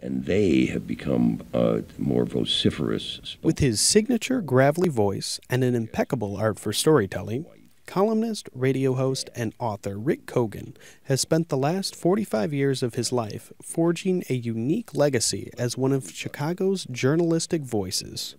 And they have become more vociferous. With his signature gravelly voice and an impeccable art for storytelling, columnist, radio host, and author Rick Kogan has spent the last 45 years of his life forging a unique legacy as one of Chicago's journalistic voices.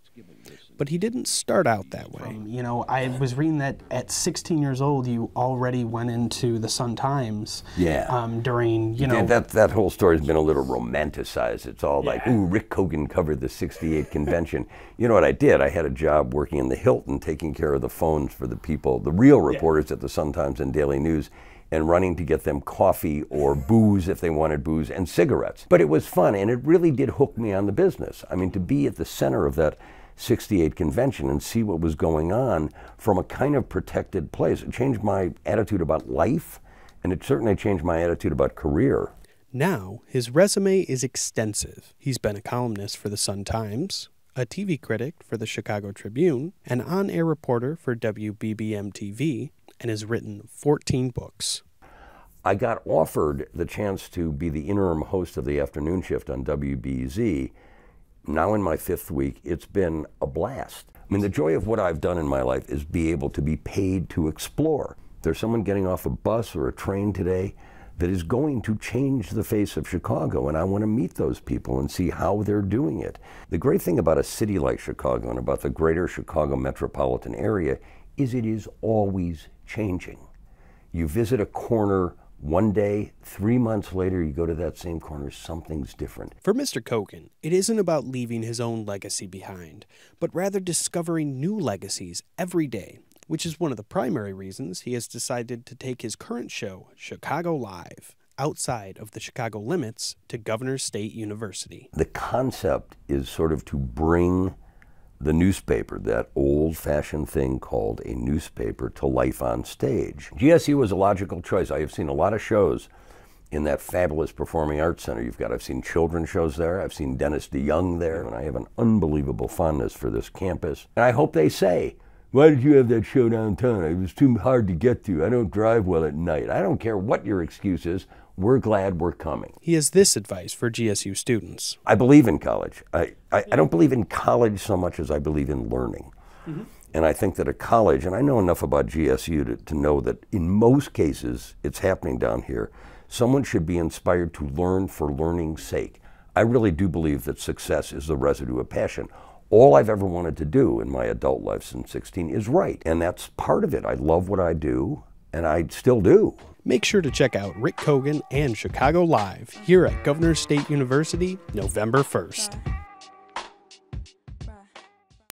But he didn't start out that way. You know, I was reading that at 16 years old, you already went into the Sun-Times. Yeah. During, you know... Yeah, that whole story's been a little romanticized. It's all like, ooh, Rick Kogan covered the '68 convention. You know what I did? I had a job working in the Hilton, taking care of the phones for the people, the real reporters at the Sun-Times and Daily News, and running to get them coffee or booze if they wanted booze, and cigarettes. But it was fun, and it really did hook me on the business. I mean, to be at the center of that '68 convention and see what was going on from a kind of protected place. It changed my attitude about life, and it certainly changed my attitude about career. Now, his resume is extensive. He's been a columnist for the Sun-Times, a TV critic for the Chicago Tribune, an on-air reporter for WBBM-TV, and has written 14 books. I got offered the chance to be the interim host of the afternoon shift on WBEZ. Now in my 5th week, it's been a blast. I mean, the joy of what I've done in my life is be able to be paid to explore. There's someone getting off a bus or a train today that is going to change the face of Chicago, and I want to meet those people and see how they're doing it. The great thing about a city like Chicago and about the greater Chicago Metropolitan Area is it is always changing. You visit a corner one day, 3 months later, you go to that same corner, something's different. For Mr. Kogan, it isn't about leaving his own legacy behind, but rather discovering new legacies every day, which is one of the primary reasons he has decided to take his current show, Chicago Live, outside of the Chicago limits to Governor State University. The concept is sort of to bring the newspaper, that old-fashioned thing called a newspaper, to life on stage. GSU was a logical choice. I have seen a lot of shows in that fabulous Performing Arts Center. I've seen children's shows there. I've seen Dennis DeYoung there, and I have an unbelievable fondness for this campus. And I hope they say, why did you have that show downtown? It was too hard to get to. I don't drive well at night. I don't care what your excuse is. We're glad we're coming. He has this advice for GSU students. I believe in college. I don't believe in college so much as I believe in learning. And I think that a college, and I know enough about GSU to know that in most cases, it's happening down here, someone should be inspired to learn for learning's sake. I really do believe that success is the residue of passion. All I've ever wanted to do in my adult life since 16 is write, and that's part of it. I love what I do, and I still do. Make sure to check out Rick Kogan and Chicago Live here at Governor State University, November 1st.